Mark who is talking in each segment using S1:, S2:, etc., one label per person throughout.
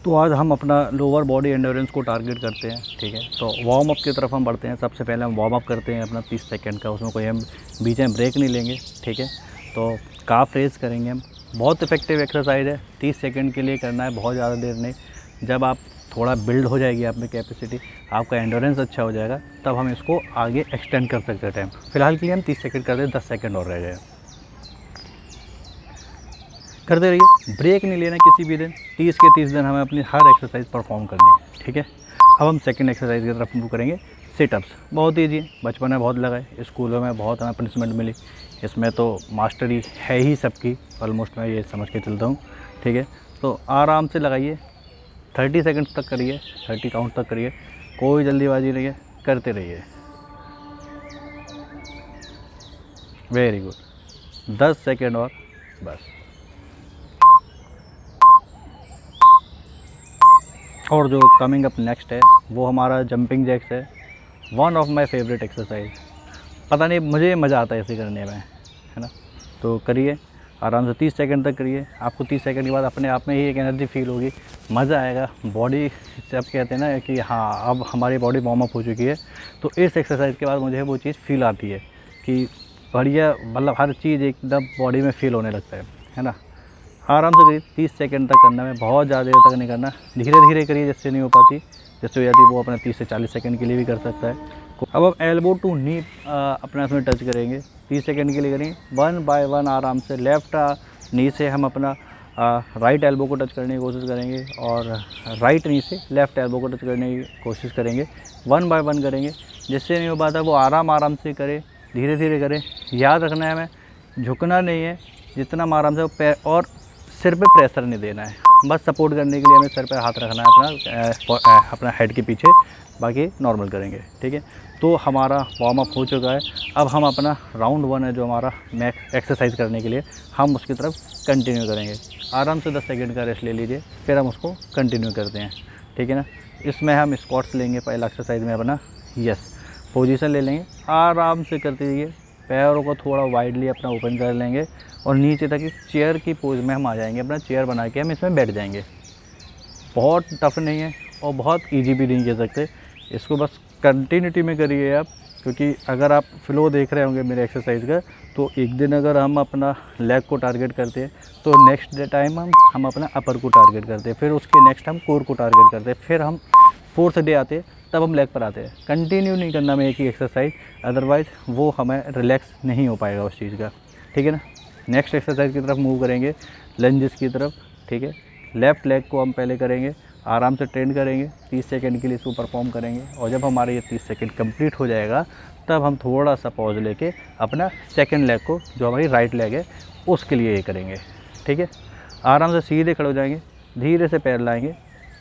S1: तो आज हम अपना लोअर बॉडी एंड्योरेंस को टारगेट करते हैं, ठीक है। तो वार्म अप की तरफ हम बढ़ते हैं। सबसे पहले हम वार्म अप करते हैं अपना 30 सेकंड का, उसमें कोई हम बीच में ब्रेक नहीं लेंगे, ठीक है। तो काफ रेज करेंगे हम, बहुत इफेक्टिव एक्सरसाइज है, 30 सेकंड के लिए करना है, बहुत ज़्यादा देर नहीं। जब आप थोड़ा बिल्ड हो जाएगी आप में कैपेसिटी, आपका एंड्योरेंस अच्छा हो जाएगा, तब हम इसको आगे एक्सटेंड कर सकते हैं टाइम। फिलहाल के लिए हम 30 सेकंड करते हैं, 10 सेकंड और रह गए। करते रहिए, ब्रेक नहीं लेना किसी भी दिन। 30 के 30 दिन हमें अपनी हर एक्सरसाइज परफॉर्म करनी है, ठीक है। अब हम सेकंड एक्सरसाइज की तरफ मूव करेंगे, सिटअप्स। बहुत ईजी है, बचपन में बहुत लगाए, स्कूलों में बहुत हमें पनिशमेंट मिली, इसमें तो मास्टरी है ही सबकी, ऑलमोस्ट मैं ये समझ के चलता हूँ, ठीक है। तो आराम से लगाइए, 30 सेकंड्स तक करिए, 30 काउंट तक करिए, कोई जल्दीबाजी नहीं है, करते रहिए। वेरी गुड, 10 सेकंड और बस। और जो कमिंग अप नेक्स्ट है वो हमारा जंपिंग जैक्स है, one of my favourite exercise. पता नहीं, मुझे मज़ा आता है इसे करने में, है ना। तो करिए आराम से, 30 सेकंड तक करिए। आपको 30 सेकंड के बाद अपने आप में ही एक एनर्जी फील होगी, मज़ा आएगा। बॉडी से आप कहते हैं ना कि हाँ अब हमारी बॉडी वार्म अप हो चुकी है, तो इस एक्सरसाइज के बाद मुझे वो चीज़ फील आती है कि बढ़िया, मतलब हर चीज़ एकदम बॉडी में फील होने लगता है ना। आराम से करिए, 30 सेकंड तक करना है, बहुत ज़्यादा देर तक नहीं करना, धीरे धीरे करिए, जिससे नहीं हो पाती। जैसे हो जाती वो अपना 30 से 40 सेकंड के लिए भी कर सकता है। अब हम एल्बो टू नी अपना इसमें टच करेंगे, 30 सेकंड के लिए करेंगे, 1 बाय 1 आराम से। लेफ़्ट नी से हम अपना राइट एल्बो को टच करने की कोशिश करेंगे, और राइट नी से लेफ़्ट एल्बो को टच करने की कोशिश करेंगे, 1 बाय 1 करेंगे। जिससे नहीं हो पाता वो आराम से करें, धीरे धीरे करें। याद रखना है हमें, झुकना नहीं है, जितना हम आराम से पैर और सिर पे प्रेशर नहीं देना है, बस सपोर्ट करने के लिए हमें सर पे हाथ रखना है अपना हेड के पीछे, बाकी नॉर्मल करेंगे, ठीक है। तो हमारा वार्म अप हो चुका है। अब हम अपना राउंड 1 है जो हमारा मैक्स एक्सरसाइज करने के लिए, हम उसकी तरफ कंटिन्यू करेंगे। आराम से 10 सेकंड का रेस्ट ले लीजिए, फिर हम उसको कंटिन्यू करते हैं, ठीक है ना। इसमें हम स्क्वाट्स लेंगे पहला एक्सरसाइज में अपना, यस, पोजीशन ले लेंगे, आराम से करते रहिए। पैरों को थोड़ा वाइडली अपना ओपन कर लेंगे और नीचे तक चेयर की पोज में हम आ जाएंगे। अपना चेयर बना के हम इसमें बैठ जाएंगे। बहुत टफ नहीं है और बहुत इजी भी नहीं कह सकते, इसको बस कंटिन्यूटी में करिए आप। क्योंकि अगर आप फ्लो देख रहे होंगे मेरे एक्सरसाइज का, तो एक दिन अगर हम अपना लेग को टारगेट करते हैं, तो नेक्स्ट डे टाइम हम अपना अपर को टारगेट करते हैं, फिर उसके नेक्स्ट हम कोर को टारगेट करते हैं, फिर हम 4th डे आते हैं, तब हम लेग पर आते हैं। कंटिन्यू नहीं करना में एक ही एक्सरसाइज, अदरवाइज़ वो हमें रिलैक्स नहीं हो पाएगा उस चीज़ का, ठीक है ना। नेक्स्ट एक्सरसाइज की तरफ मूव करेंगे, लंजेस की तरफ, ठीक है। लेफ़्ट लेग को हम पहले करेंगे, आराम से ट्रेन करेंगे, 30 सेकंड के लिए इसको परफॉर्म करेंगे। और जब हमारे ये 30 सेकंड कंप्लीट हो जाएगा, तब हम थोड़ा सा पॉज लेके अपना सेकंड लेग को, जो हमारी राइट लेग है, उसके लिए ये करेंगे, ठीक है। आराम से सीधे खड़े हो जाएंगे, धीरे से पैर लाएंगे,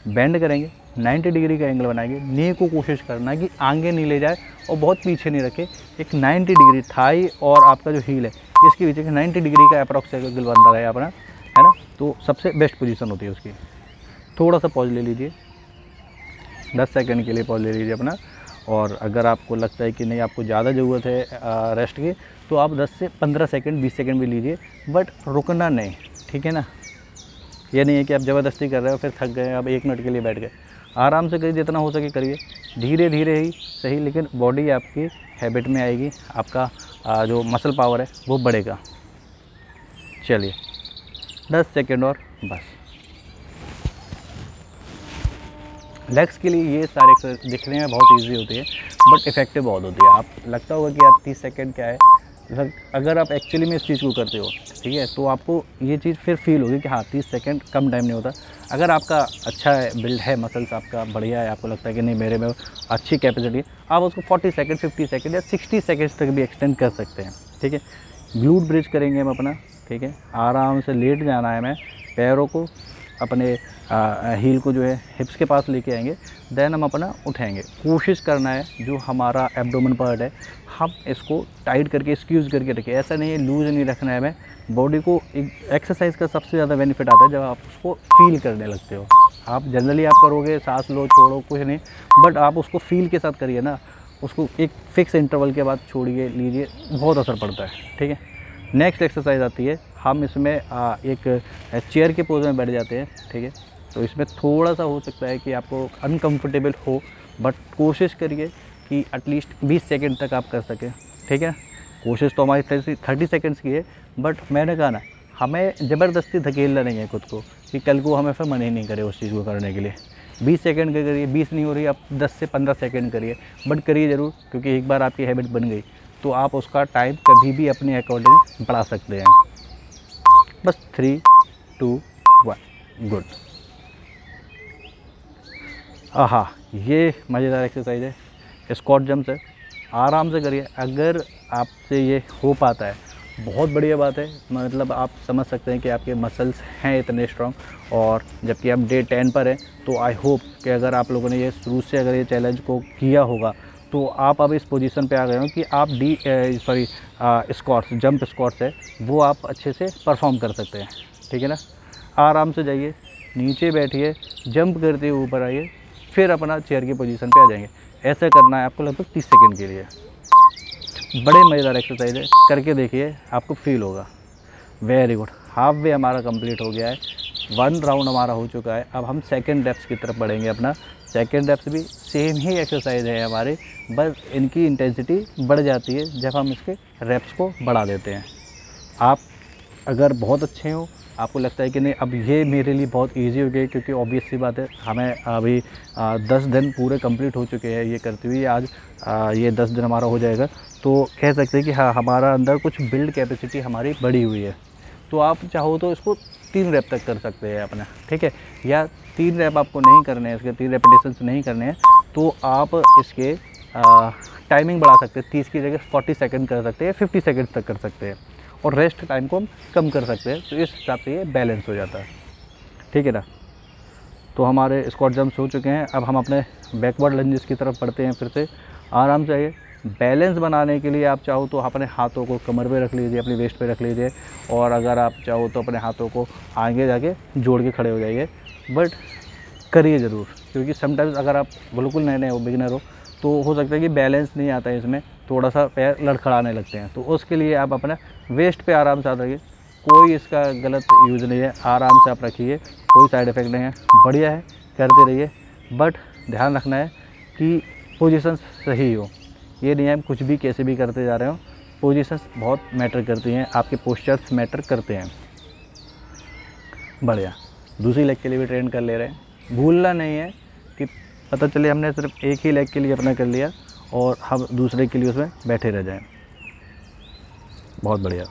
S1: बेंड करेंगे, 90 डिग्री का एंगल बनाएंगे। नी को कोशिश करना है कि आगे नहीं ले जाए और बहुत पीछे नहीं रखे, एक 90 डिग्री थाई और आपका जो हील है इसके बीच 90 डिग्री का अप्रॉक्स एंगल बन रहा है अपना, है ना। तो सबसे बेस्ट पोजीशन होती है उसकी। थोड़ा सा पॉज ले लीजिए, 10 सेकंड के लिए पॉज ले लीजिए अपना। और अगर आपको लगता है कि नहीं आपको ज़्यादा ज़रूरत है रेस्ट की, तो आप 10 से 15 सेकंड 20 सेकंड भी लीजिए, बट रुकना नहीं, ठीक है ना। ये नहीं है कि आप ज़बरदस्ती कर रहे हो फिर थक गए, आप 1 मिनट के लिए बैठ गए। आराम से करिए, जितना हो सके करिए, धीरे धीरे ही सही, लेकिन बॉडी आपकी हैबिट में आएगी, आपका जो मसल पावर है वो बढ़ेगा। चलिए 10 सेकंड और बस। लेग्स के लिए ये सारे एक्सरसाइज दिखने में बहुत इजी होती है, बट इफेक्टिव बहुत होती है। आप लगता होगा कि यार 30 सेकंड क्या है, अगर आप एक्चुअली में इस चीज़ को करते हो, ठीक है, तो आपको ये चीज़ फिर फील होगी कि हाँ 30 सेकंड कम टाइम नहीं होता। अगर आपका अच्छा है, बिल्ड है, मसल्स आपका बढ़िया है, आपको लगता है कि नहीं मेरे में अच्छी कैपेसिटी है, आप उसको 40 सेकंड 50 सेकंड या 60 सेकंड्स तक भी एक्सटेंड कर सकते हैं, ठीक है। ग्लूट ब्रिज करेंगे हम अपना, ठीक है। आराम से लेट जाना है हमें, पैरों को अपने हील को जो है हिप्स के पास लेके आएंगे, देन हम अपना उठाएंगे। कोशिश करना है जो हमारा एब्डोमेन पार्ट है हम इसको टाइट करके स्क्यूज़ करके रखें, ऐसा नहीं है लूज़ नहीं रखना है हमें। बॉडी को एक एक्सरसाइज का सबसे ज़्यादा बेनिफिट आता है जब आप उसको फील करने लगते हो। आप जनरली आप करोगे सांस लो छोड़ो कुछ नहीं, बट आप उसको फील के साथ करिए ना, उसको एक फिक्स इंटरवल के बाद छोड़िए लीजिए, बहुत असर पड़ता है, ठीक है। नेक्स्ट एक्सरसाइज आती है, हम इसमें एक चेयर के पोज में बैठ जाते हैं, ठीक है। तो इसमें थोड़ा सा हो सकता है कि आपको अनकंफर्टेबल हो, बट कोशिश करिए कि एटलीस्ट 20 सेकंड तक आप कर सकें, ठीक है। कोशिश तो हमारी 30 सेकंड्स की है, बट मैंने कहा ना, हमें ज़बरदस्ती धकेलना नहीं है खुद को कि कल को हमें फिर मन ही नहीं करे उस चीज़ को करने के लिए। 20 सेकंड का करिए, 20 नहीं हो रही आप 10 से 15 सेकंड करिए, बट करिए ज़रूर, क्योंकि एक बार आपकी हैबिट बन गई तो आप उसका टाइम कभी भी अपने अकॉर्डिंग बढ़ा सकते हैं। बस 3, 2, 1 गुड। आहा, ये मज़ेदार एक्सरसाइज है, स्क्वाट जंप्स है, आराम से करिए। अगर आपसे ये हो पाता है बहुत बढ़िया बात है, मतलब आप समझ सकते हैं कि आपके मसल्स हैं इतने स्ट्रॉन्ग, और जबकि आप डे 10 पर हैं। तो आई होप कि अगर आप लोगों ने ये शुरू से अगर ये चैलेंज को किया होगा तो आप अब इस पोजीशन पे आ गए हो कि आप स्क्वाट्स, जंप स्क्वाट्स है वो आप अच्छे से परफॉर्म कर सकते हैं, ठीक है ना। आराम से जाइए, नीचे बैठिए, जंप करते हुए ऊपर आइए, फिर अपना चेयर की पोजीशन पे आ जाएंगे। ऐसा करना है आपको लगभग 30 सेकंड के लिए। बड़े मज़ेदार एक्सरसाइज है, करके देखिए, आपको फील होगा। वेरी गुड, हाफ वे हमारा कंप्लीट हो गया है, 1 राउंड हमारा हो चुका है। अब हम सेकंड रेप्स की तरफ बढ़ेंगे। अपना सेकंड रेप्स भी सेम ही एक्सरसाइज है हमारे, बस इनकी इंटेंसिटी बढ़ जाती है जब हम इसके रेप्स को बढ़ा देते हैं। आप अगर बहुत अच्छे हो, आपको लगता है कि नहीं अब ये मेरे लिए बहुत इजी हो गई, क्योंकि ऑब्वियस सी बात है हमें अभी 10 दिन पूरे कंप्लीट हो चुके हैं ये करते हुए, आज ये 10 दिन हमारा हो जाएगा, तो कह सकते हैं कि हाँ हमारा अंदर कुछ बिल्ड कैपेसिटी हमारी बढ़ी हुई है। तो आप चाहो तो इसको 3 रैप तक कर सकते हैं अपना, ठीक है। या 3 रैप आपको नहीं करने हैं, इसके 3 रेपिटेशंस नहीं करने हैं, तो आप इसके टाइमिंग बढ़ा सकते हैं, 30 की जगह 40 सेकंड कर सकते हैं, 50 सेकंड तक कर सकते हैं, और रेस्ट टाइम को हम कम कर सकते हैं। तो इस हिसाब से ये बैलेंस हो जाता है, ठीक है ना। तो हमारे स्क्वाट जंप्स हो चुके हैं, अब हम अपने बैकवर्ड लंजेस की तरफ बढ़ते हैं। फिर से आराम से आइए। बैलेंस बनाने के लिए आप चाहो तो अपने हाथों को कमर पे रख लीजिए, अपनी वेस्ट पे रख लीजिए, और अगर आप चाहो तो अपने हाथों को आगे जाके जोड़ के खड़े हो जाइए, बट करिए ज़रूर, क्योंकि समटाइम्स अगर आप बिल्कुल नए नए हो, बिगिनर हो, तो हो सकता है कि बैलेंस नहीं आता है इसमें, थोड़ा सा पैर लड़खड़ाने लगते हैं। तो उसके लिए आप अपना वेस्ट पे आराम से रखिए, कोई इसका गलत यूज़ नहीं है, आराम से आप रखिए, कोई साइड इफ़ेक्ट नहीं है, बढ़िया है, करते रहिए। बट ध्यान रखना है कि पोजीशन सही हो, ये नहीं है हम कुछ भी कैसे भी करते जा रहे हो। पोजीशंस बहुत मैटर करती हैं, आपके पोस्चर्स मैटर करते हैं। बढ़िया, दूसरी लेग के लिए भी ट्रेन कर ले रहे हैं। भूलना नहीं है कि पता चले हमने सिर्फ एक ही लेग के लिए अपना कर लिया और हम दूसरे के लिए उसमें बैठे रह जाएं। बहुत बढ़िया।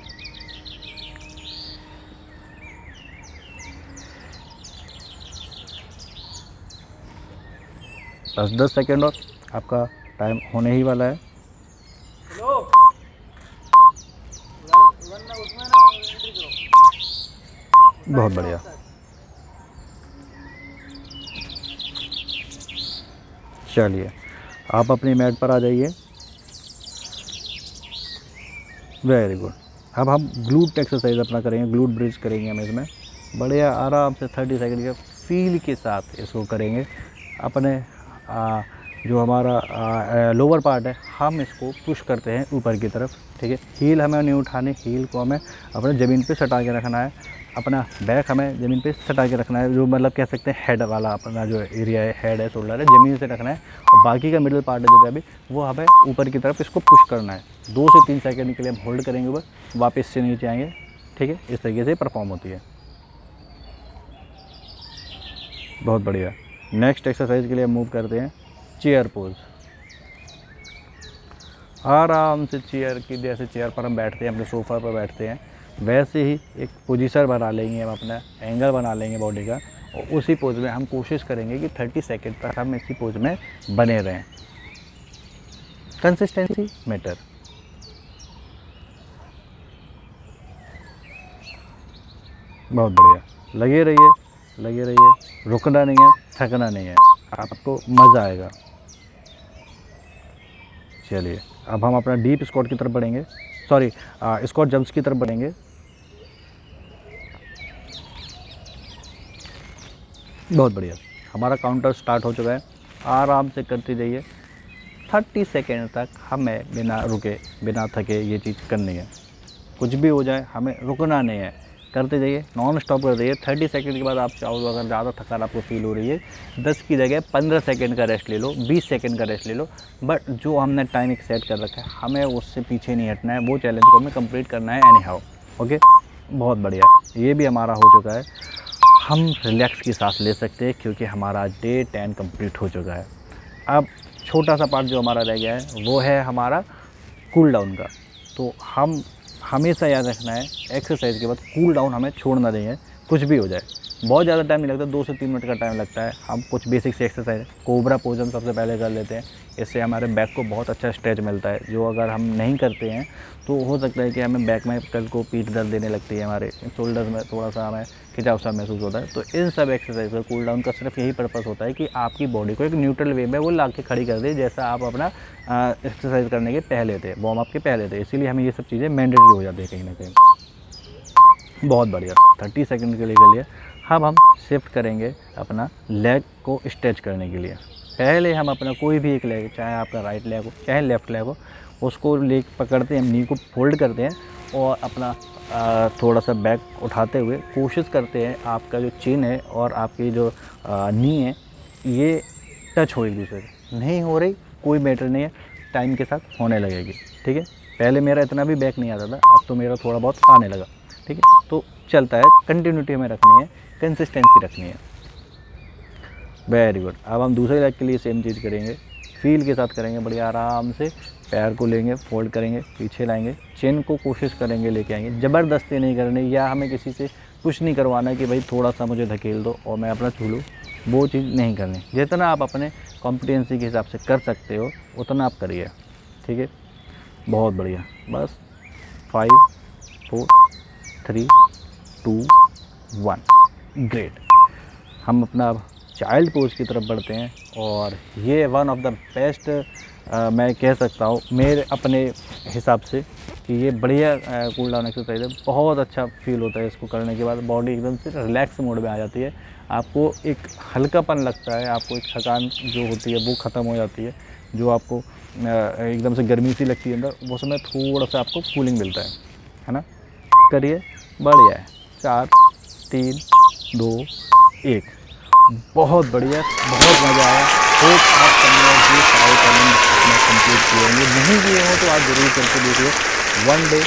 S1: बस 10 सेकेंड और आपका टाइम होने ही वाला है। बहुत बढ़िया। चलिए आप अपनी मैट पर आ जाइए। Very good. अब हम ग्लूट एक्सरसाइज अपना करेंगे, ग्लूट ब्रिज करेंगे हम इसमें। बढ़िया आराम से 30 सेकंड के फील के साथ इसको करेंगे। अपने जो हमारा लोअर पार्ट है हम इसको पुश करते हैं ऊपर की तरफ, ठीक है। हील हमें नहीं उठानी, हील को हमें अपने ज़मीन पे सटा के रखना है, अपना बैक हमें ज़मीन पे सटा के रखना है, जो मतलब कह सकते हैं हेड वाला अपना जो एरिया है, हेड है, शोल्डर है, ज़मीन से रखना है, और बाकी का मिडिल पार्ट है जो अभी वो हमें ऊपर की तरफ इसको पुश करना है। 2 से 3 सेकंड के लिए हम होल्ड करेंगे, ऊपर वापस से नीचे आएंगे, ठीक है। इस तरीके से परफॉर्म होती है। बहुत बढ़िया। नेक्स्ट एक्सरसाइज के लिए हम मूव करते हैं चेयर पोज। आराम से चेयर की, जैसे चेयर पर हम बैठते हैं, अपने सोफ़ा पर बैठते हैं, वैसे ही एक पोजीशन बना लेंगे हम, अपना एंगल बना लेंगे बॉडी का, और उसी पोज में हम कोशिश करेंगे कि 30 सेकंड तक हम इसी पोज में बने रहें। Consistency matter. बहुत बढ़िया, लगे रहिए, लगे रहिए, रुकना नहीं है, थकना नहीं है, आपको मज़ा आएगा। चलिए अब हम अपना डीप स्क्वाट की तरफ बढ़ेंगे, सॉरी स्क्वाट जंप्स की तरफ बढ़ेंगे। बहुत बढ़िया, हमारा काउंटर स्टार्ट हो चुका है। आराम से करते जाइए, 30 सेकेंड तक हमें बिना रुके, बिना थके ये चीज़ करनी है। कुछ भी हो जाए हमें रुकना नहीं है, करते जाइए, नॉन स्टॉप करते जाइए। 30 सेकंड के बाद आप चाहो तो अगर ज़्यादा थकान आपको फील हो रही है 10 की जगह 15 सेकंड का रेस्ट ले लो, 20 सेकंड का रेस्ट ले लो, बट जो हमने टाइम एक सेट कर रखा है हमें उससे पीछे नहीं हटना है, वो चैलेंज को हमें कंप्लीट करना है एनी हाउ। ओके, बहुत बढ़िया, ये भी हमारा हो चुका है। हम रिलैक्स की सांस ले सकते हैं क्योंकि हमारा डे 10 कंप्लीट हो चुका है। अब छोटा सा पार्ट जो हमारा रह गया है वो है हमारा कूल डाउन का। तो हम हमेशा याद रखना है एक्सरसाइज के बाद कूल डाउन हमें छोड़ना नहीं है, कुछ भी हो जाए। बहुत ज़्यादा टाइम नहीं लगता, 2 से 3 मिनट का टाइम लगता है। हम कुछ बेसिक से एक्सरसाइज, कोबरा पोज हम सबसे पहले कर लेते हैं, इससे हमारे बैक को बहुत अच्छा स्ट्रेच मिलता है, जो अगर हम नहीं करते हैं तो हो सकता है कि हमें बैक में कल को पीठ दर्द देने लगती है, हमारे शोल्डर में थोड़ा सा हमें खिंचाव सा महसूस होता है। तो इन सब एक्सरसाइज का कूल डाउन का सिर्फ यही पर्पस होता है कि आपकी बॉडी को एक न्यूट्रल वे में वो ला के खड़ी कर दे, जैसा आप अपना एक्सरसाइज करने के पहले थे, वार्म अप के पहले थे। इसीलिए हमें ये सब चीज़ें मैंडेटरी हो जाती है कहीं ना कहीं। बहुत बढ़िया, 30 सेकंड के लिए कर लिया। अब हम शिफ्ट करेंगे अपना लेग को स्ट्रेच करने के लिए। पहले हम अपना कोई भी एक लेग, चाहे आपका राइट लेग हो चाहे लेफ़्ट लेग हो, उसको लेग पकड़ते हैं, नी को फोल्ड करते हैं और अपना थोड़ा सा बैक उठाते हुए कोशिश करते हैं आपका जो चिन है और आपकी जो नी है ये टच हो एक दूसरे से। नहीं हो रही कोई मैटर नहीं है, टाइम के साथ होने लगेगी। ठीक है, पहले मेरा इतना भी बैक नहीं आता था, अब तो मेरा थोड़ा बहुत आने लगा। ठीक है, तो चलता है, कंटिन्यूटी हमें रखनी है, कंसिस्टेंसी रखनी है। Very good. अब हम दूसरे लेग के लिए सेम चीज़ करेंगे, फील के साथ करेंगे। बढ़िया आराम से पैर को लेंगे, फोल्ड करेंगे, पीछे लाएंगे, चिन को कोशिश करेंगे लेके आएंगे। ज़बरदस्ती नहीं करनी, या हमें किसी से कुछ नहीं करवाना कि भाई थोड़ा सा मुझे धकेल दो और मैं अपना छू लूँ, वो चीज़ नहीं करनी। जितना आप अपने कॉम्पिटेंसी के हिसाब से कर सकते हो उतना आप करिए। ठीक है, बहुत बढ़िया। बस 5 4 3 2 1, ग्रेट। हम अपना चाइल्ड पोज की तरफ बढ़ते हैं और ये वन ऑफ द बेस्ट मैं कह सकता हूँ मेरे अपने हिसाब से कि ये बढ़िया कूल डाउन एक्सरसाइज है। बहुत अच्छा फील होता है इसको करने के बाद, बॉडी एकदम से रिलैक्स मोड में आ जाती है। आपको एक हल्कापन लगता है, आपको एक थकान जो होती है वो ख़त्म हो जाती है, जो आपको एकदम से गर्मी सी लगती है अंदर, वो समय थोड़ा सा आपको कूलिंग मिलता है ना। करिए, बढ़िया है। 4 3 2 1, बहुत बढ़िया, बहुत मज़ा आया। होप आप सबने ये सारे चैलेंज अपने कंप्लीट किए होंगे, नहीं किए हो तो आप ज़रूर करके देखिए। One day